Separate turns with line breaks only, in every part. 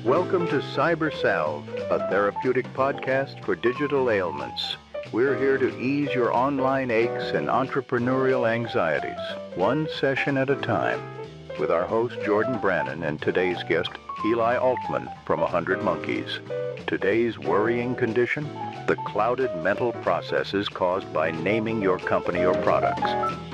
Welcome to Salve, a therapeutic podcast for digital ailments. We're here to ease your online aches and entrepreneurial anxieties, one session at a time, with our host Jordan Brannon and today's guest Eli Altman from 100 Monkeys. Today's worrying condition: the clouded mental processes caused by naming your company or products.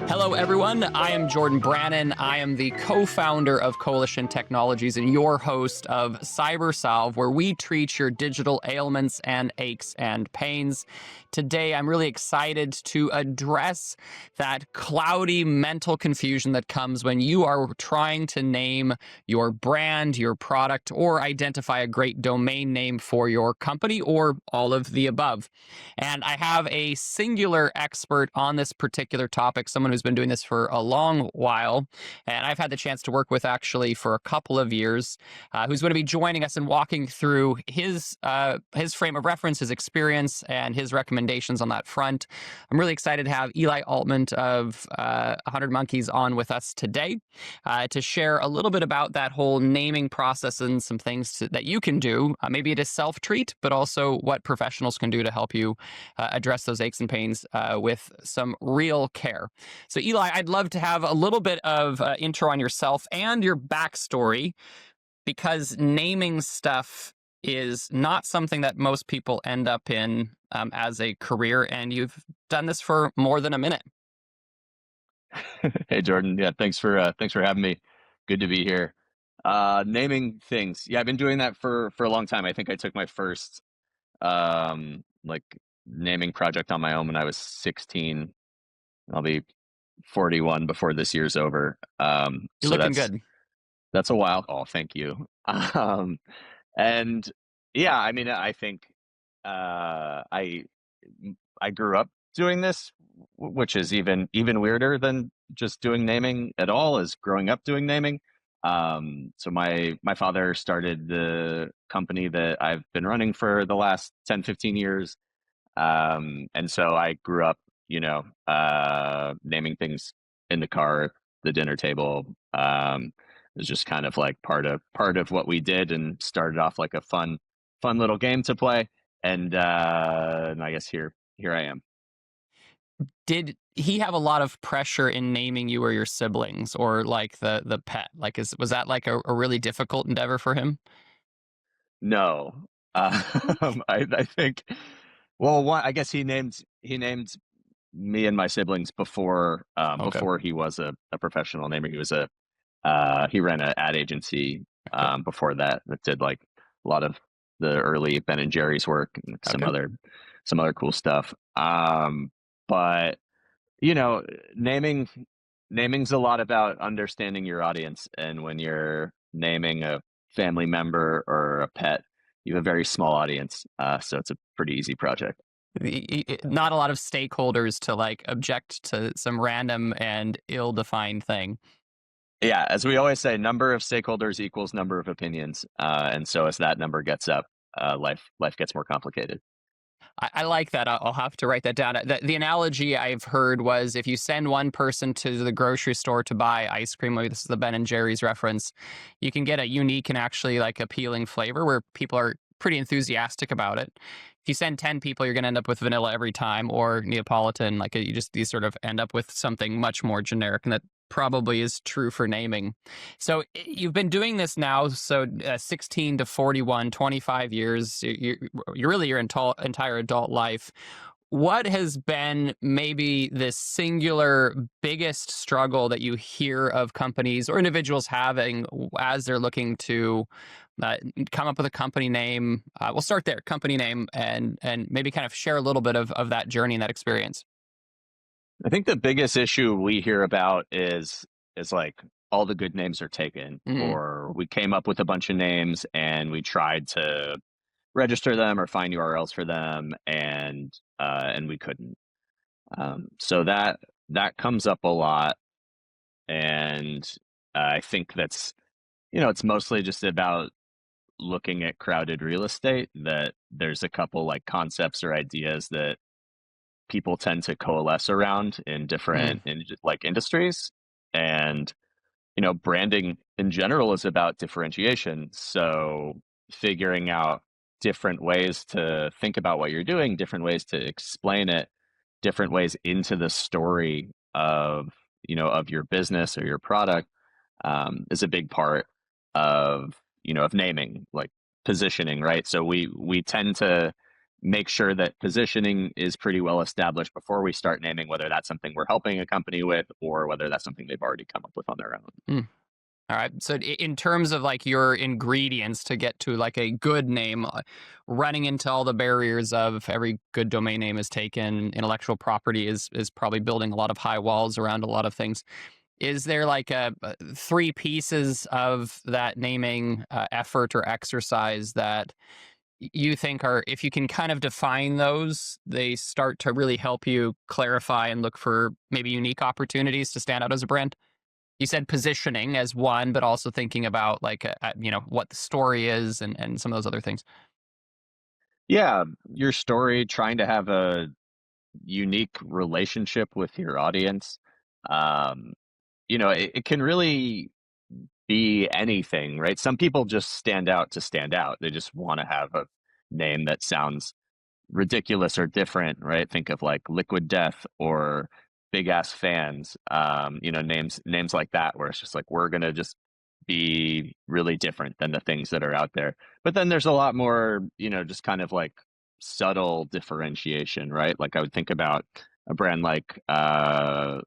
Hello, everyone. I am Jordan Brannon. I am the co-founder of Coalition Technologies and your host of Salve, where we treat your digital ailments and aches and pains. Today, I'm really excited to address that cloudy mental confusion that comes when you are trying to name your brand, your product, or identify a great domain name for your company, or all of the above. And I have a singular expert on this particular topic, someone who's been doing this for a long while, and I've had the chance to work with actually for a couple of years, who's going to be joining us and walking through his frame of reference, his experience, and his recommendations on that front. I'm really excited to have Eli Altman of 100 Monkeys on with us today to share a little bit about that whole naming process and some things that you can do. Maybe it is self-treat, but also what professionals can do to help you address those aches and pains with some real care. So Eli, I'd love to have a little bit of intro on yourself and your backstory, because naming stuff is not something that most people end up in as a career, and you've done this for more than a minute.
Hey Jordan, yeah, thanks for having me. Good to be here. Naming things, yeah, I've been doing that for a long time. I think I took my first like naming project on my own when I was 16. I'll be 41 before this year's over.
You're
so
looking good.
That's a while. Oh, thank you. And yeah, I mean, I think I grew up doing this, which is even weirder than just doing naming at all, is growing up doing naming. So my father started the company that I've been running for the last 10, 15 years. And so I grew up, naming things in the car, at the dinner table. It was just kind of like part of what we did, and started off like a fun little game to play. And I guess here I am.
Did he have a lot of pressure in naming you or your siblings, or like the pet? Like, was that like a really difficult endeavor for him?
No, I think. Well, I guess he named me and my siblings before
Okay.
before he was a professional namer. He was he ran an ad agency before that did like a lot of the early Ben and Jerry's work and some other cool stuff. But naming's a lot about understanding your audience, and when you're naming a family member or a pet, you have a very small audience, so it's a pretty easy project.
Not a lot of stakeholders to like object to some random and ill-defined thing.
Yeah, as we always say, number of stakeholders equals number of opinions, and so as that number gets up, life gets more complicated.
I like that. I'll have to write that down. The analogy I've heard was, if you send one person to the grocery store to buy ice cream, maybe this is the Ben and Jerry's reference, you can get a unique and actually like appealing flavor where people are pretty enthusiastic about it. If you send 10 people, you're going to end up with vanilla every time, or Neapolitan. Like, you sort of end up with something much more generic, and that probably is true for naming. So you've been doing this now, so 16 to 41, 25 years, you're really your entire adult life. What has been maybe the singular biggest struggle that you hear of companies or individuals having as they're looking to come up with a company name? We'll start there, company name, and maybe kind of share a little bit of that journey and that experience.
I think the biggest issue we hear about is like all the good names are taken, or we came up with a bunch of names and we tried to register them or find URLs for them, and we couldn't. So that comes up a lot, and I think that's it's mostly just about looking at crowded real estate, that there's a couple like concepts or ideas that people tend to coalesce around in different like industries. And branding in general is about differentiation. So figuring out different ways to think about what you're doing, different ways to explain it, different ways into the story of, of your business or your product, is a big part of, of naming, like positioning, right? So we tend to make sure that positioning is pretty well established before we start naming, whether that's something we're helping a company with or whether that's something they've already come up with on their own.
All right. So in terms of like your ingredients to get to like a good name, running into all the barriers of every good domain name is taken, intellectual property is probably building a lot of high walls around a lot of things. Is there like three pieces of that naming effort or exercise that you think are, if you can kind of define those, they start to really help you clarify and look for maybe unique opportunities to stand out as a brand? You said positioning as one, but also thinking about like, what the story is and some of those other things.
Yeah, your story, trying to have a unique relationship with your audience. Um, it can really be anything, right? Some people just stand out to stand out. They just want to have a name that sounds ridiculous or different, right? Think of like Liquid Death or Big Ass Fans, names like that, where it's just like, we're gonna just be really different than the things that are out there. But then there's a lot more, just kind of like subtle differentiation, right? Like I would think about a brand like Arc'teryx,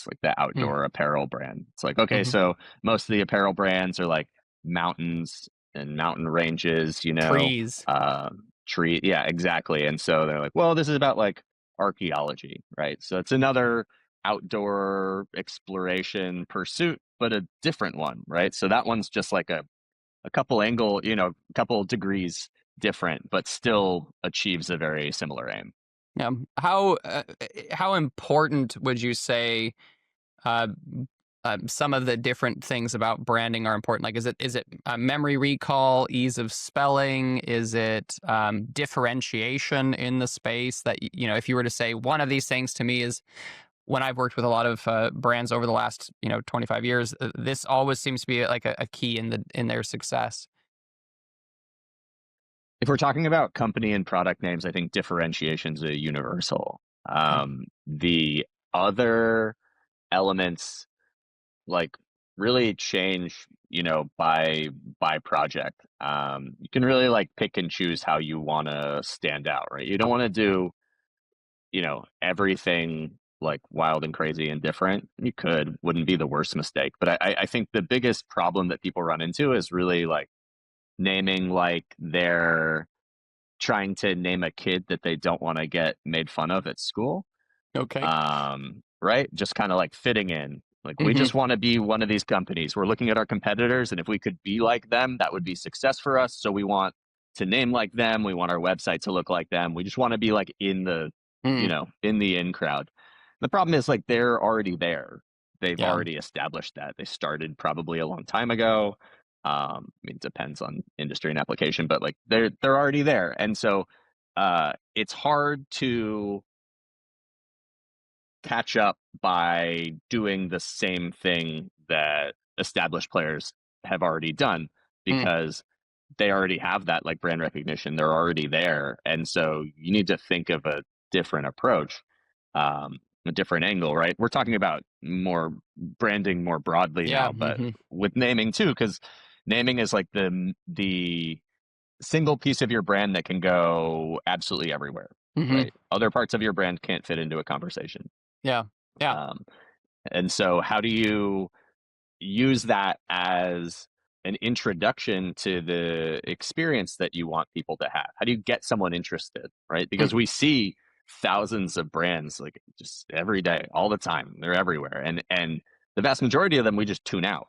like the
Mm.
outdoor apparel brand. It's like, okay,
Mm-hmm.
so most of the apparel brands are like mountains and mountain ranges,
Trees.
tree. Yeah, exactly. And so they're like, well, this is about like archaeology, right? So it's another outdoor exploration pursuit, but a different one, right? So that one's just like a couple couple degrees different, but still achieves a very similar aim.
Yeah. How important would you say uh, some of the different things about branding are important? Like, is it memory recall, ease of spelling? Is it differentiation in the space? That if you were to say one of these things to me is, when I've worked with a lot of brands over the last 25 years, this always seems to be like a key in their success.
If we're talking about company and product names, I think differentiation is a universal. The other elements like really change, by project. You can really like pick and choose how you want to stand out, right? You don't want to do, everything like wild and crazy and different. You could, wouldn't be the worst mistake. But I think the biggest problem that people run into is really like naming like they're trying to name a kid that they don't want to get made fun of at school.
Okay.
Right? Just kind of like fitting in. Like, we
Mm-hmm.
just want to be one of these companies. We're looking at our competitors, and if we could be like them, that would be success for us. So we want to name like them. We want our website to look like them. We just want to be like in the, in the in crowd. The problem is like they're already there. They've
Yeah.
already established that. They started probably a long time ago. It depends on industry and application, but like they're already there. And so it's hard to catch up by doing the same thing that established players have already done, because they already have that like brand recognition. They're already there. And so you need to think of a different approach, a different angle, right? We're talking about more branding more broadly
Yeah.
now, but
Mm-hmm.
with naming too, because naming is like the single piece of your brand that can go absolutely everywhere,
Mm-hmm.
right? Other parts of your brand can't fit into a conversation.
Yeah. Yeah.
And so how do you use that as an introduction to the experience that you want people to have? How do you get someone interested, right? Because we see thousands of brands like just every day, all the time. They're everywhere. And the vast majority of them, we just tune out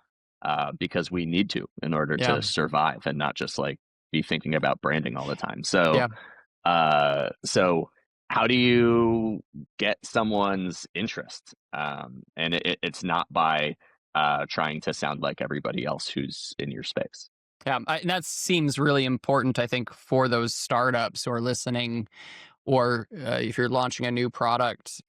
because we need to in order
Yeah.
to survive and not just like be thinking about branding all the time. So,
Yeah.
so how do you get someone's interest? And it's not by trying to sound like everybody else who's in your space.
Yeah. And that seems really important, I think, for those startups who are listening. or if you're launching a new product,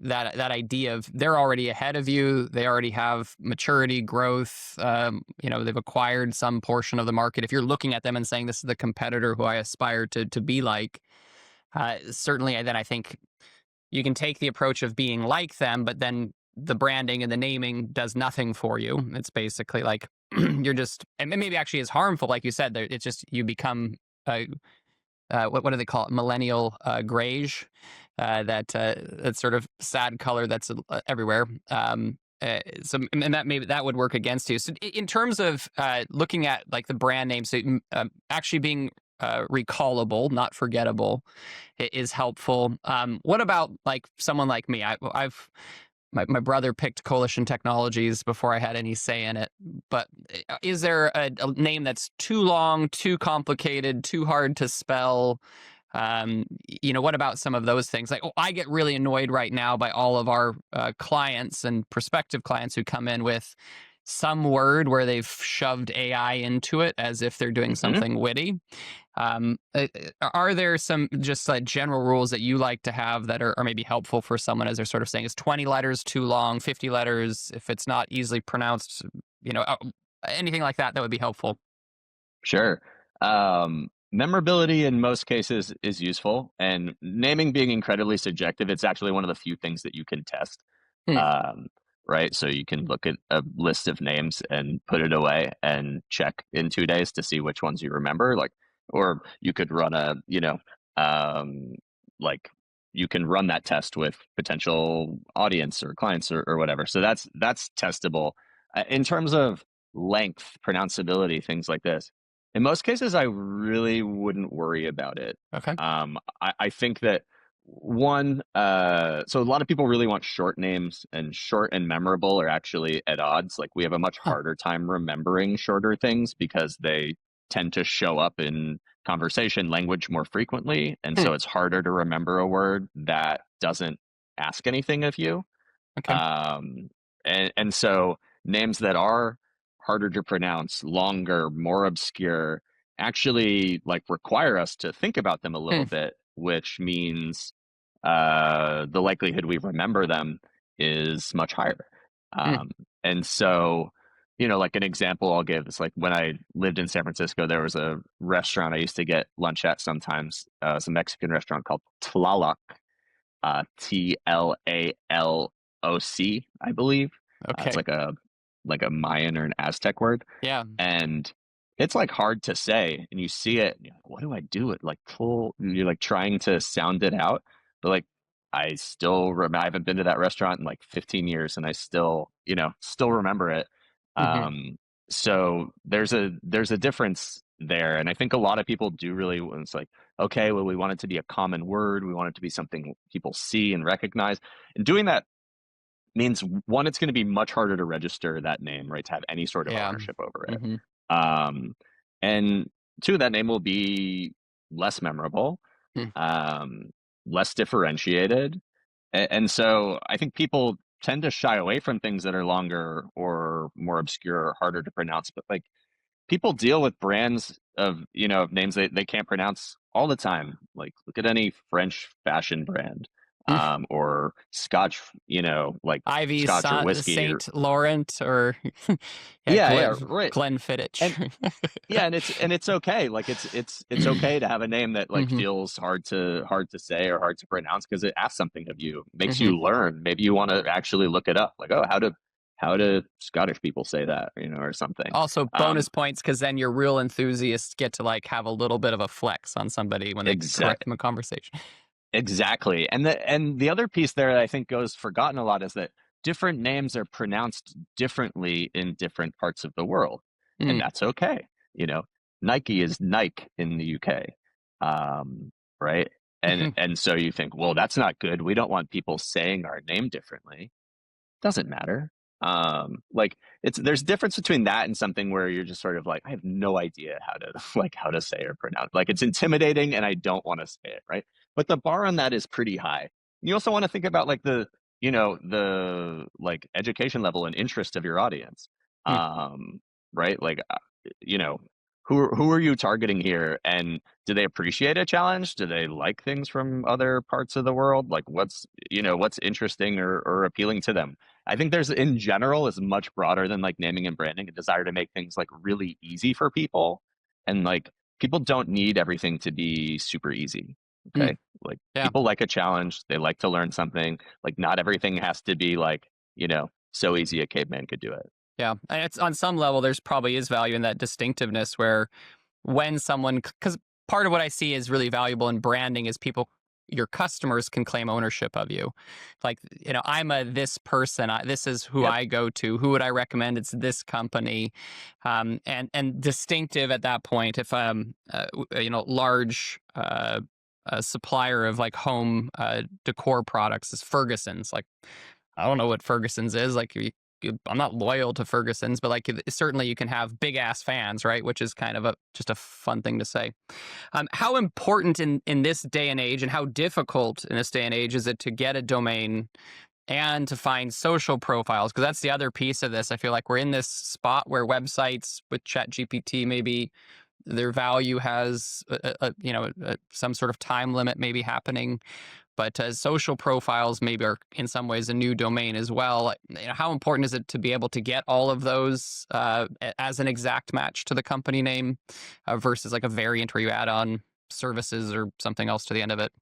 that idea of they're already ahead of you, they already have maturity, growth, they've acquired some portion of the market. If you're looking at them and saying this is the competitor who I aspire to be like, certainly then I think you can take the approach of being like them, but then the branding and the naming does nothing for you. It's basically like you're just, and maybe actually is harmful, like you said. It's just you become what do they call it? Millennial grayish, that sort of sad color that's everywhere. So and that maybe that would work against you. So in terms of looking at like the brand name, so actually being recallable, not forgettable, is helpful. What about like someone like me? I've my brother picked Coalition Technologies before I had any say in it. But is there a name that's too long, too complicated, too hard to spell? What about some of those things? Like, I get really annoyed right now by all of our clients and prospective clients who come in with some word where they've shoved AI into it as if they're doing something witty. Are there some just like general rules that you like to have that are maybe helpful for someone as they're sort of saying, is 20 letters too long, 50 letters, if it's not easily pronounced, anything like that would be helpful?
Sure. Memorability in most cases is useful, and naming being incredibly subjective, it's actually one of the few things that you can test.
Hmm.
Right? So you can look at a list of names and put it away and check in 2 days to see which ones you remember. Or you could run like you can run that test with potential audience or clients or whatever. So that's testable. In terms of length, pronounceability, things like this, in most cases, I really wouldn't worry about it.
Okay.
I think that so a lot of people really want short names, and short and memorable are actually at odds. Like, we have a much
Huh.
harder time remembering shorter things because they tend to show up in conversation language more frequently. And
Hmm.
so it's harder to remember a word that doesn't ask anything of you.
Okay.
And so names that are harder to pronounce, longer, more obscure, actually like require us to think about them a
Hmm.
little bit, which means the likelihood we remember them is much higher.
Hmm.
And so, like an example I'll give is like when I lived in San Francisco, there was a restaurant I used to get lunch at sometimes. It's a Mexican restaurant called Tlaloc, Tlaloc, I believe. It's
Okay.
like a Mayan or an Aztec word,
Yeah.
and it's like hard to say. And you see it, and you're like, what do I do? It like pull. You're like trying to sound it out, but like I still remember. I haven't been to that restaurant in like 15 years, and I still remember it.
Hmm.
Um, so there's a difference there, and I think a lot of people do really. It's like, okay, well, we want it to be a common word. We want it to be something people see and recognize. And doing that means, one, it's going to be much harder to register that name, right? To have any sort of
Yeah.
ownership over it.
Hmm.
Um, and two, that name will be less memorable,
Hmm.
um, less differentiated. And so I think people tend to shy away from things that are longer or more obscure or harder to pronounce. But like, people deal with brands of names they can't pronounce all the time. Like, look at any French fashion brand, or Scotch, like
Ivy
Scotch or whiskey, or
Saint Laurent, or yeah,
yeah, right. And
Glenfiddich.
yeah, and it's okay. Like, it's okay to have a name that like
Hmm.
feels hard to say or hard to pronounce, because it asks something of you, makes
Hmm.
you learn. Maybe you want to actually look it up, like, oh, how do Scottish people say that, or something.
Also,
Um,
bonus points because then your real enthusiasts get to like have a little bit of a flex on somebody when they correct
exact
them in conversation.
Exactly. And the other piece there that I think goes forgotten a lot is that different names are pronounced differently in different parts of the world. And
Mm.
that's okay. You know, Nike is Nike in the UK. Right? And so you think, well, that's not good. We don't want people saying our name differently. Doesn't matter. Like, there's a difference between that and something where you're just sort of like, I have no idea how to say or pronounce. Like, it's intimidating and I don't want to say it, right? But the bar on that is pretty high. You also want to think about like the like education level and interest of your audience.
Mm.
Right? Like, you know, who are you targeting here? And do they appreciate a challenge? Do they like things from other parts of the world? Like what's interesting or appealing to them? I think there's in general is much broader than like naming and branding, a desire to make things like really easy for people. And like people don't need everything to be super easy.
Mm,
Okay. Like
yeah.
people like a challenge. They like to learn something. Like not everything has to be like, so easy a caveman could do it.
Yeah. And it's on some level, there's probably is value in that distinctiveness where when someone, because part of what I see is really valuable in branding is your customers can claim ownership of you. Like, I'm this person. This is who
Yep.
I go to. Who would I recommend? It's this company, and distinctive at that point. If large a supplier of like home decor products is Ferguson's. Like, I don't know what Ferguson's is. Like, I'm not loyal to Ferguson's, but like certainly you can have big ass fans, right? Which is kind of just a fun thing to say. How important in this day and age, and how difficult in this day and age is it to get a domain and to find social profiles? Because that's the other piece of this. I feel like we're in this spot where websites with ChatGPT maybe their value has some sort of time limit maybe happening, but social profiles maybe are in some ways a new domain as well. How important is it to be able to get all of those as an exact match to the company name versus like a variant where you add on services or something else to the end of it?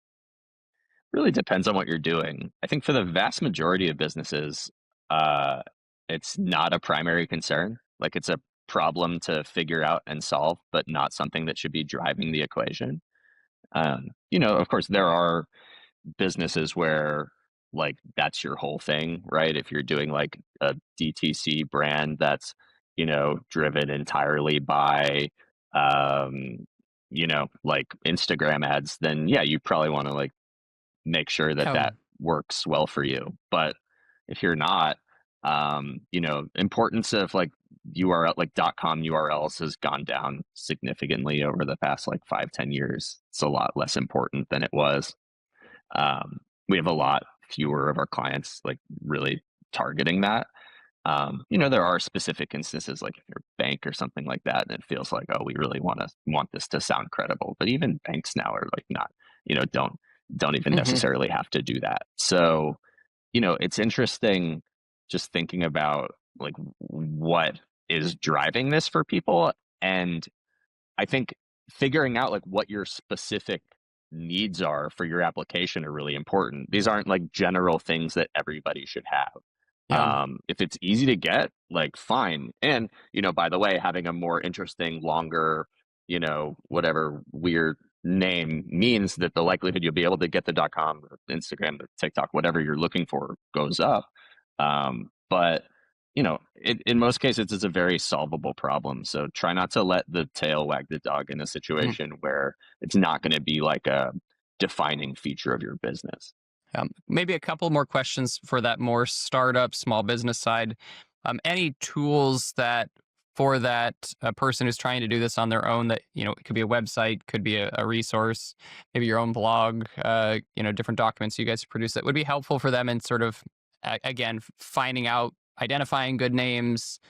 Really depends on what you're doing. I think for the vast majority of businesses, uh, it's not a primary concern. Like it's a problem to figure out and solve, but not something that should be driving the equation. Of course, there are businesses where like that's your whole thing, right? If you're doing like a DTC brand that's, driven entirely by, like Instagram ads, then yeah, you probably want to like make sure that
Yeah.
that works well for you. But if you're not, importance of like URL, like .com URLs has gone down significantly over the past like 5-10 years. It's a lot less important than it was. We have a lot fewer of our clients like really targeting that. There are specific instances like if you're a bank or something like that, and it feels like, oh, we really want this to sound credible. But even banks now are like not, don't even
Hmm.
necessarily have to do that. So, it's interesting just thinking about like what is driving this for people. And I think figuring out like what your specific needs are for your application are really important. These aren't like general things that everybody should have.
Yeah.
If it's easy to get, like fine. And, by the way, having a more interesting, longer, whatever weird name means that the likelihood you'll be able to get the .com, or Instagram, the TikTok, whatever you're looking for goes up. But in most cases, it's a very solvable problem. So try not to let the tail wag the dog in a
Mhm.
situation where it's not going to be like a defining feature of your business.
Maybe a couple more questions for that more startup, small business side. Any tools that for that person who's trying to do this on their own that, it could be a website, could be a resource, maybe your own blog, different documents you guys produce that would be helpful for them in sort of, again, finding out, identifying good names,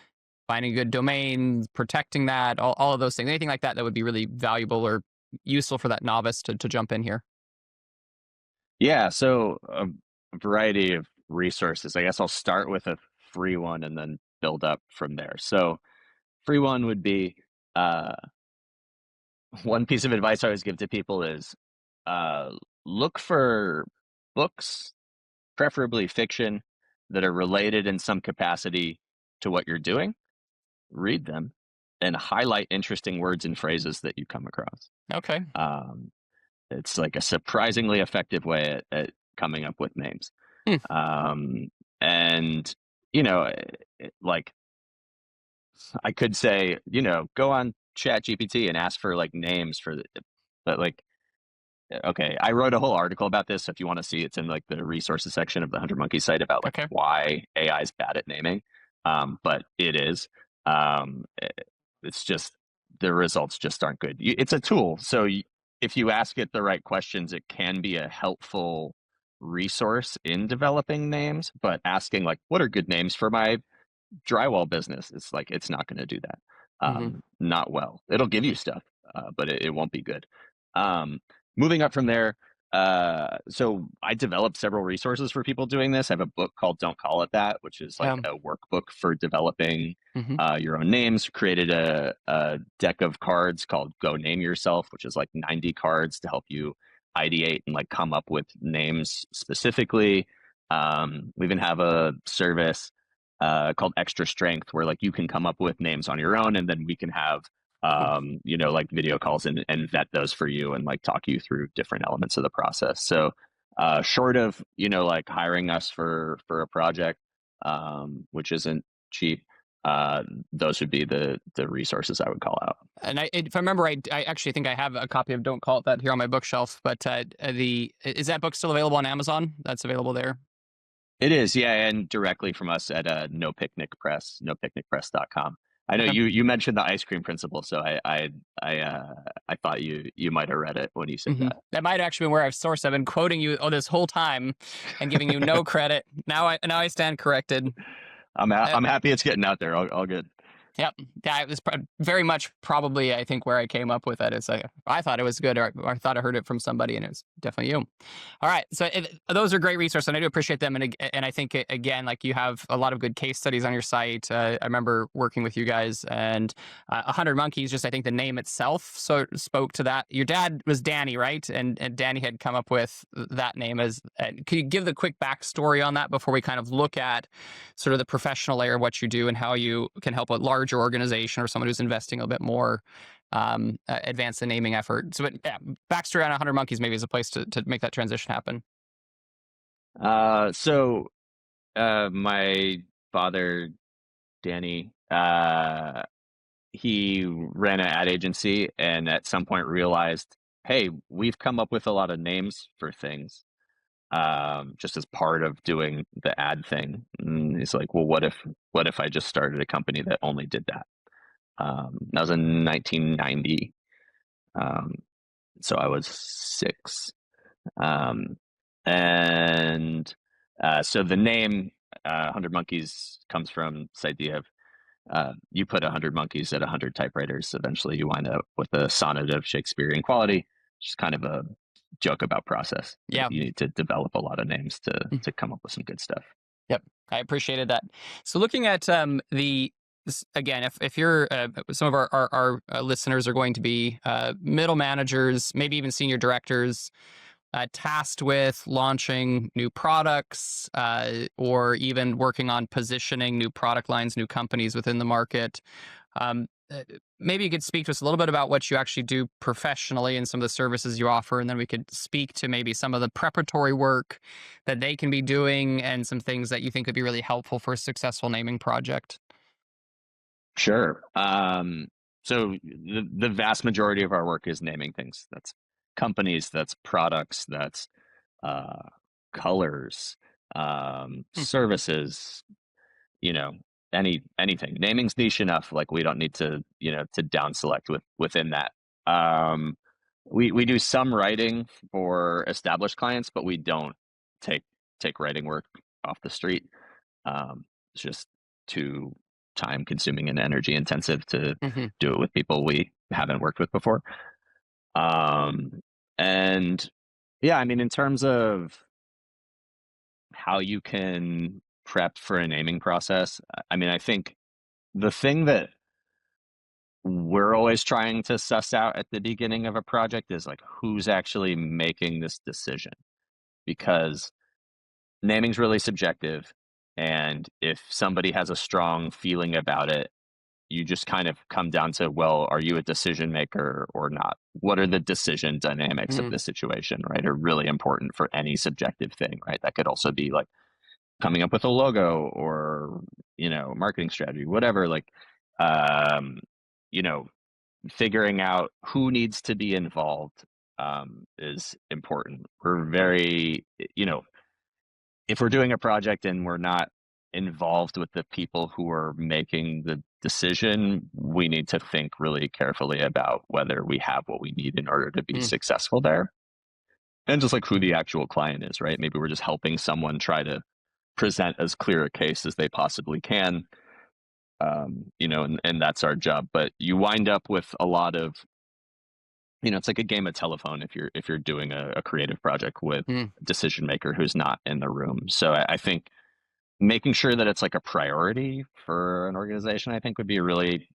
finding a good domain, protecting that, all of those things, anything like that that would be really valuable or useful for that novice to jump in here.
Yeah, so a variety of resources. I guess I'll start with a free one and then build up from there. So free one would be uh, one piece of advice I always give to people is uh, look for books, preferably fiction, that are related in some capacity to what you're doing. Read them and highlight interesting words and phrases that you come across.
Okay.
Um, it's like a surprisingly effective way at coming up with names.
Hmm.
Um, and, like I could say, go on Chat GPT and ask for like names for the, but like, okay, I wrote a whole article about this. So if you want to see, it's in like the resources section of the 100 Monkey site about like
Okay.
why AI is bad at naming. But it is. It's just the results just aren't good. It's a tool, so if you ask it the right questions, it can be a helpful resource in developing names. But asking like, what are good names for my drywall business? It's like it's not going to do that. not well. It'll give you stuff, but it won't be good. Moving up from there, so I developed several resources for people doing this. I have a book called Don't Call It That, which is like a workbook for developing your own names. Created a deck of cards called Go Name Yourself, which is like 90 cards to help you ideate and like come up with names specifically. We even have a service called Extra Strength, where like you can come up with names on your own, and then we can have like video calls and vet those for you and like talk you through different elements of the process. So short of like hiring us for a project, which isn't cheap, those would be the resources I would call out.
And if I remember right, I actually think I have a copy of Don't Call It That here on my bookshelf. But is that book still available on Amazon? That's available there.
It is, yeah, and directly from us at No Picnic Press, nopicnicpress.com. I know you mentioned the ice cream principle, so I thought you might have read it when you said that.
That might have actually been where I've sourced. I've been quoting you this whole time and giving you no credit. Now I stand corrected.
I'm happy it's getting out there. All good.
Yep. Yeah, it was very much probably, I think, where I came up with it. It's like, I thought it was good, or I thought I heard it from somebody, and it was definitely you. All right. So those are great resources, and I do appreciate them. And I think, again, like you have a lot of good case studies on your site. I remember working with you guys, and 100 Monkeys, just I think the name itself spoke to that. Your dad was Danny, right? And Danny had come up with that name as, could you give the quick backstory on that before we kind of look at sort of the professional layer of what you do and how you can help a larger organization or someone who's investing a bit more advance the naming effort. So, backstory on 100 Monkeys maybe is a place to make that transition happen.
So my father, Danny, he ran an ad agency, and at some point realized, hey, we've come up with a lot of names for things, just as part of doing the ad thing. And he's like, well, what if I just started a company that only did that? That was in 1990. So I was 6. So the name 100 Monkeys comes from this idea of you put 100 monkeys at 100 typewriters, eventually you wind up with a sonnet of Shakespearean quality, which is kind of a joke about process.
Yeah.
You need to develop a lot of names to come up with some good stuff.
Yep. I appreciated that. So looking at again, if you're some of our listeners are going to be middle managers, maybe even senior directors, tasked with launching new products or even working on positioning new product lines, new companies within the market. Maybe you could speak to us a little bit about what you actually do professionally and some of the services you offer, and then we could speak to maybe some of the preparatory work that they can be doing and some things that you think would be really helpful for a successful naming project.
Sure. So the vast majority of our work is naming things. That's companies, that's products, that's colors, services, anything. Naming's niche enough, like we don't need to to down select within that. We do some writing for established clients, but we don't take writing work off the street. It's just too time consuming and energy intensive to do it with people we haven't worked with before. And yeah, I mean, in terms of how you can prep for a naming process, I mean, I think the thing that we're always trying to suss out at the beginning of a project is like, who's actually making this decision? Because naming's really subjective. And if somebody has a strong feeling about it, you just kind of come down to, well, are you a decision maker or not? What are the decision dynamics of the situation, right? Are really important for any subjective thing, right? That could also be like coming up with a logo or, marketing strategy, whatever, like, figuring out who needs to be involved is important. We're very, if we're doing a project and we're not involved with the people who are making the decision, we need to think really carefully about whether we have what we need in order to be successful there. And just like who the actual client is, right? Maybe we're just helping someone try to present as clear a case as they possibly can. and that's our job. But you wind up with a lot of, it's like a game of telephone if you're doing a creative project with a decision maker who's not in the room. So I think making sure that it's like a priority for an organization, I think would be a really,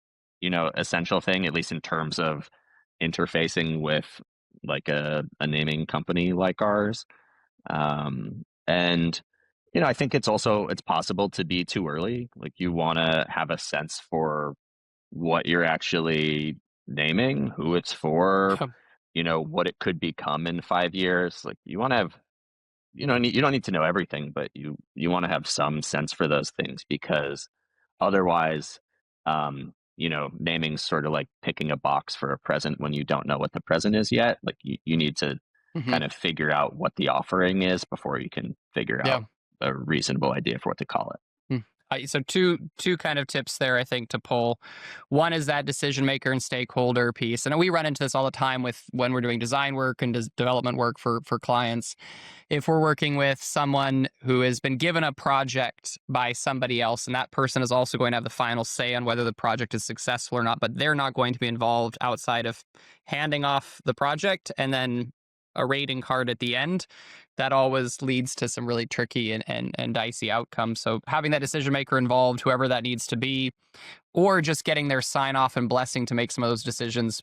essential thing, at least in terms of interfacing with like a naming company like ours. And I think it's possible to be too early. Like you want to have a sense for what you're actually naming, who it's for, what it could become in 5 years. Like you want to have, you don't need to know everything, but you want to have some sense for those things, because otherwise, naming's sort of like picking a box for a present when you don't know what the present is yet. Like you need to kind of figure out what the offering is before you can figure out a reasonable idea for what to call it.
So two kind of tips there, I think, to pull. One is that decision maker and stakeholder piece. And we run into this all the time with when we're doing design work and development work for clients. If we're working with someone who has been given a project by somebody else, and that person is also going to have the final say on whether the project is successful or not, but they're not going to be involved outside of handing off the project and then a rating card at the end, that always leads to some really tricky and dicey outcomes. So having that decision maker involved, whoever that needs to be, or just getting their sign off and blessing to make some of those decisions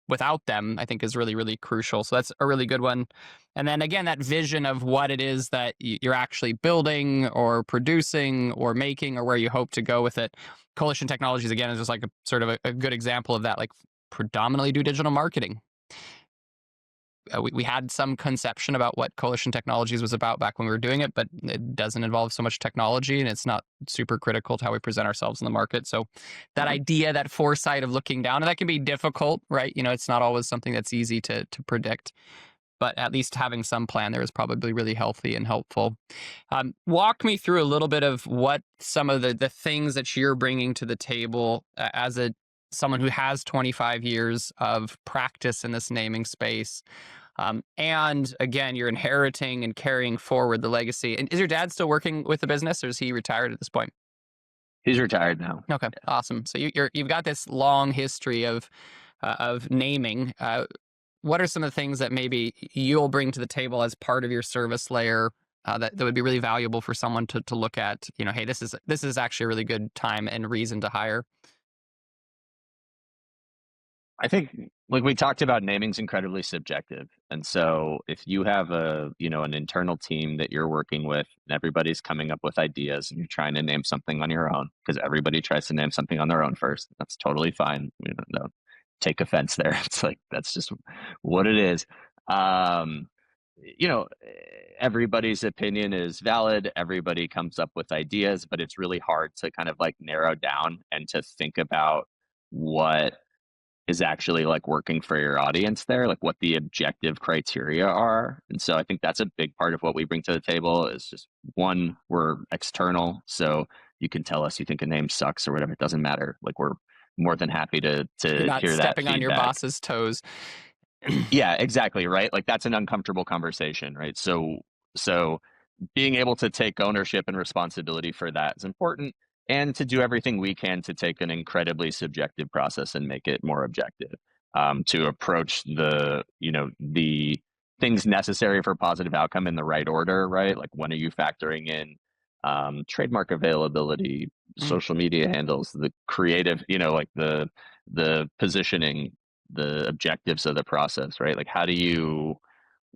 without them, I think is really, really crucial. So that's a really good one. And then again, that vision of what it is that you're actually building or producing or making, or where you hope to go with it. Coalition Technologies, again, is just like a sort of a good example of that, like predominantly do digital marketing. We had some conception about what Coalition Technologies was about back when we were doing it, but it doesn't involve so much technology, and it's not super critical to how we present ourselves in the market. So that idea, that foresight of looking down, and that can be difficult, right? It's not always something that's easy to predict, but at least having some plan there is probably really healthy and helpful. Walk me through a little bit of what some of the things that you're bringing to the table as someone who has 25 years of practice in this naming space. And again, you're inheriting and carrying forward the legacy. And is your dad still working with the business, or is he retired at this point?
He's retired now.
Okay, awesome. So you've got this long history of naming. What are some of the things that maybe you'll bring to the table as part of your service layer that would be really valuable for someone to look at? Hey, this is actually a really good time and reason to hire.
I think, like we talked about, naming's incredibly subjective. And so if you have an internal team that you're working with and everybody's coming up with ideas and you're trying to name something on your own, because everybody tries to name something on their own first, that's totally fine. Don't take offense there. It's like, that's just what it is. Everybody's opinion is valid. Everybody comes up with ideas, but it's really hard to kind of like narrow down and to think about what is actually like working for your audience there, like what the objective criteria are. And so I think that's a big part of what we bring to the table is just, one, we're external. So you can tell us you think a name sucks or whatever. It doesn't matter. Like we're more than happy to
You're not
hear that
stepping on your boss's toes.
Yeah, exactly. Right. Like that's an uncomfortable conversation. Right. So being able to take ownership and responsibility for that is important, and to do everything we can to take an incredibly subjective process and make it more objective, to approach the things necessary for positive outcome in the right order, right? Like when are you factoring in trademark availability, social media handles, the creative, like the positioning, the objectives of the process, right? Like how do you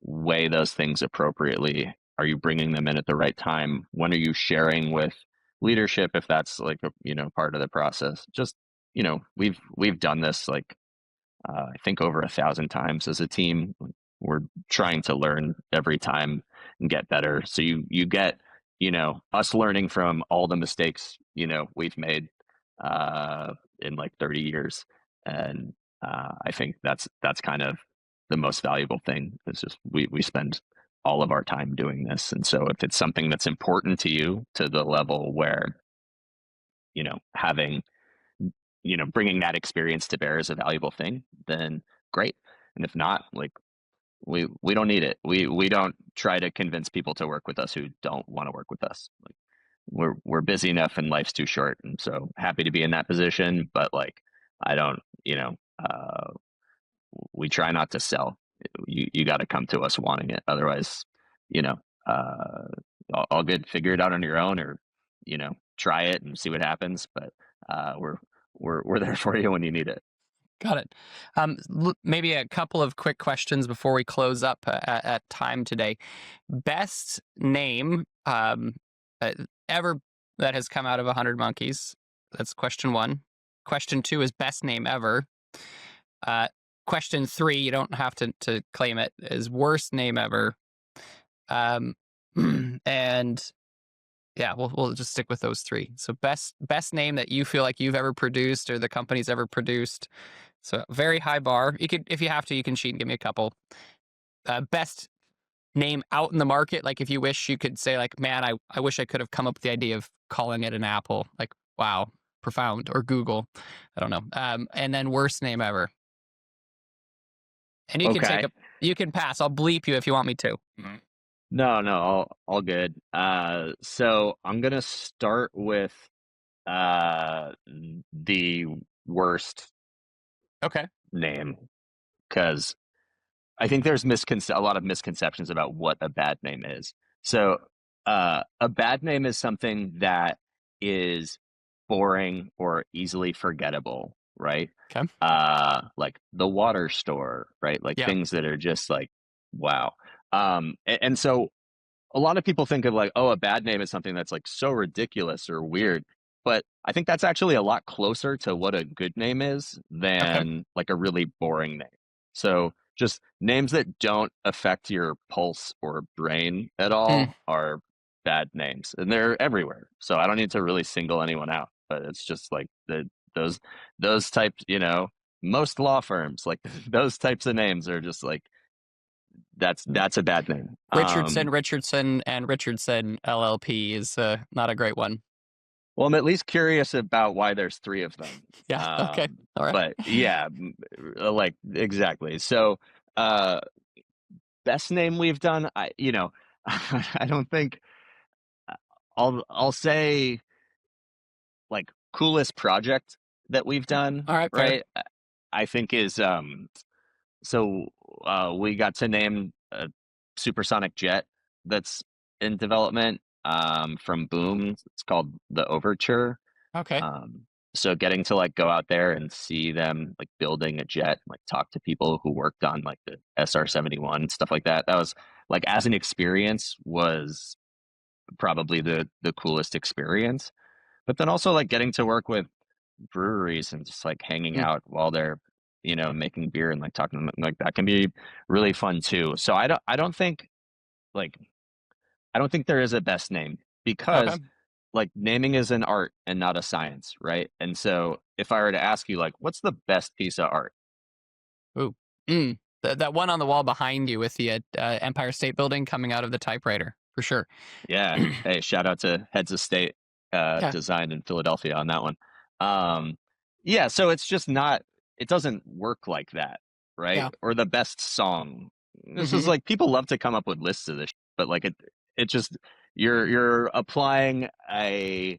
weigh those things appropriately? Are you bringing them in at the right time? When are you sharing with leadership if that's like a part of the process? Just we've done this like I think over 1,000 times as a team. We're trying to learn every time and get better. So you get us learning from all the mistakes we've made in like 30 years, and I think that's kind of the most valuable thing. It's just we spend all of our time doing this, and so if it's something that's important to you to the level where having bringing that experience to bear is a valuable thing, then great. And if not, like we don't need it. We don't try to convince people to work with us who don't want to work with us. Like we're busy enough and life's too short, and so happy to be in that position. But like, I don't, we try not to sell. You got to come to us wanting it. Otherwise, you know, uh, all good. Figure it out on your own, or try it and see what happens. But we're there for you when you need it.
Got it. Maybe a couple of quick questions before we close up at time today. Best name ever that has come out of 100 Monkeys? That's question one. Question two is best name ever. Question three, you don't have to claim it, is worst name ever. And yeah, we'll just stick with those three. So best name that you feel like you've ever produced or the company's ever produced. So very high bar. You could, if you have to, you can cheat and give me a couple. Best name out in the market. Like if you wish you could say like, man, I wish I could have come up with the idea of calling it an Apple. Like, wow, profound. Or Google. I don't know. And then worst name ever. And you can you can pass. I'll bleep you if you want me to.
No, all good. So I'm gonna start with the worst name, because I think there's a lot of misconceptions about what a bad name is. So a bad name is something that is boring or easily forgettable, right?
Okay.
Like the water store, right? Like things that are just like, wow. And so a lot of people think of like, oh, a bad name is something that's like so ridiculous or weird. But I think that's actually a lot closer to what a good name is than like a really boring name. So just names that don't affect your pulse or brain at all are bad names, and they're everywhere. So I don't need to really single anyone out, but it's just like those types, most law firms, like those types of names are just like, that's a bad name.
Richardson and Richardson LLP is not a great one.
Well, I'm at least curious about why there's three of them.
Yeah. Okay. All right.
But yeah, like exactly. So, best name we've done, I don't think I'll say like coolest project that we've done.
All right.
Right. Fair. I think is so we got to name a supersonic jet that's in development from Boom. It's called the Overture.
Okay.
So getting to like go out there and see them like building a jet, like talk to people who worked on like the SR-71 stuff like that. That was like, as an experience, was probably the coolest experience. But then also like getting to work with breweries and just like hanging out while they're making beer and like talking to them, like that can be really fun too. So I don't think there is a best name, because like naming is an art and not a science, right? And so if I were to ask you like, what's the best piece of art?
Ooh, that one on the wall behind you with the Empire State Building coming out of the typewriter, for sure.
Yeah. Hey, shout out to Heads of State Design in Philadelphia on that one. Yeah, so it's just not, it doesn't work like that, right? Yeah. Or the best song. This is like, people love to come up with lists of this, but like it just, you're applying a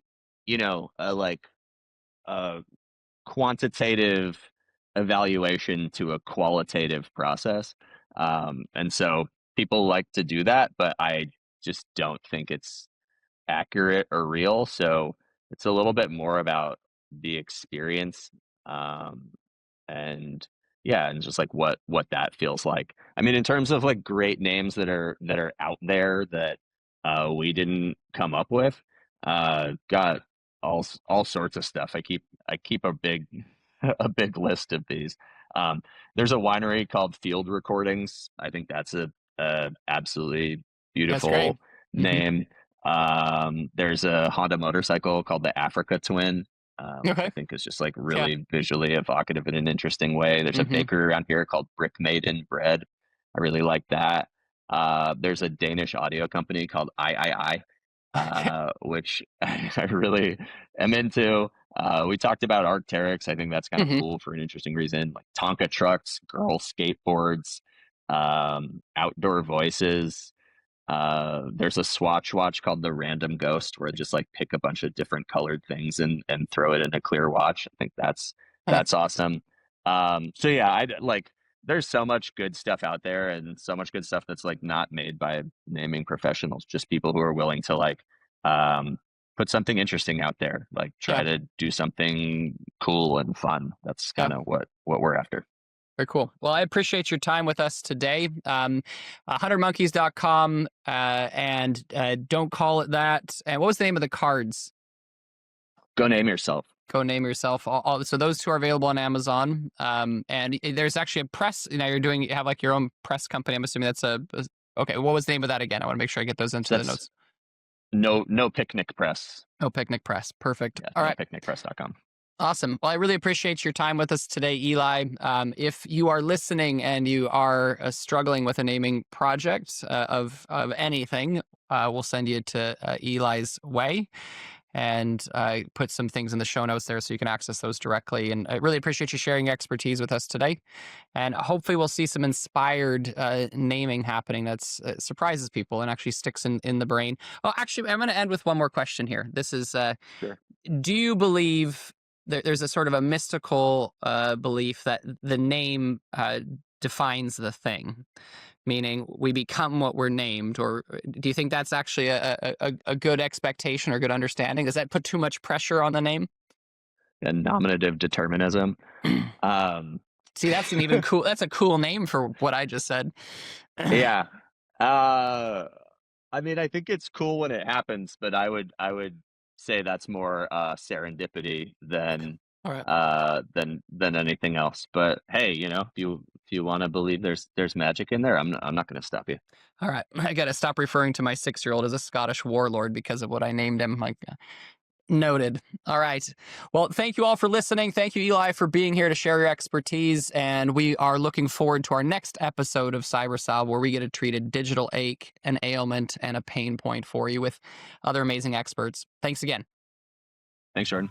quantitative evaluation to a qualitative process. And so people like to do that, but I just don't think it's accurate or real. So it's a little bit more about the experience, and yeah, and just like what that feels like. I mean, in terms of like great names that are out there that we didn't come up with, got all sorts of stuff. I keep a big a big list of these. There's a winery called Field Recordings. I think that's a absolutely beautiful name. There's a Honda motorcycle called the Africa Twin. I think is just like really visually evocative in an interesting way. There's a bakery around here called Brick Maiden Bread. I really like that. There's a Danish audio company called I, which I really am into. We talked about Arc'teryx. I think that's kind of cool for an interesting reason. Like Tonka trucks, girl skateboards, outdoor voices. There's a Swatch watch called the Random Ghost, where it just like pick a bunch of different colored things and throw it in a clear watch. I think that's awesome. So yeah, I like. There's so much good stuff out there, and so much good stuff that's like not made by naming professionals, just people who are willing to like put something interesting out there, like try to do something cool and fun. That's kind of what we're after.
Very cool. Well, I appreciate your time with us today. 100monkeys.com and don't call it that. And what was the name of the cards?
Go Name Yourself.
Go Name Yourself. So those two are available on Amazon. And there's actually a press. You have like your own press company. I'm assuming that's okay. What was the name of that again? I want to make sure I get those into the notes.
No Picnic Press.
No Picnic Press. Perfect.
Yeah,
all right.
Picnicpress.com.
Awesome. Well, I really appreciate your time with us today, Eli. If you are listening and you are struggling with a naming project of anything, we'll send you to Eli's way and put some things in the show notes there so you can access those directly. And I really appreciate you sharing your expertise with us today. And hopefully we'll see some inspired naming happening that surprises people and actually sticks in the brain. Oh, actually, I'm going to end with one more question here. This is,
sure.
Do you believe there's a sort of a mystical belief that the name defines the thing, meaning we become what we're named? Or do you think that's actually a good expectation or good understanding? Does that put too much pressure on the name?
And nominative determinism.
See, that's an even cool. That's a cool name for what I just said.
Yeah. I mean, I think it's cool when it happens, but I would say that's more serendipity than than anything else. But hey, if you want to believe there's magic in there, I'm not going to stop you.
All right, I got to stop referring to my 6-year-old as a Scottish warlord because of what I named him. Like, noted. All right. Well, thank you all for listening. Thank you, Eli, for being here to share your expertise. And we are looking forward to our next episode of Cyber Salve, where we get to treat a digital ache, an ailment, and a pain point for you with other amazing experts. Thanks again.
Thanks, Jordan.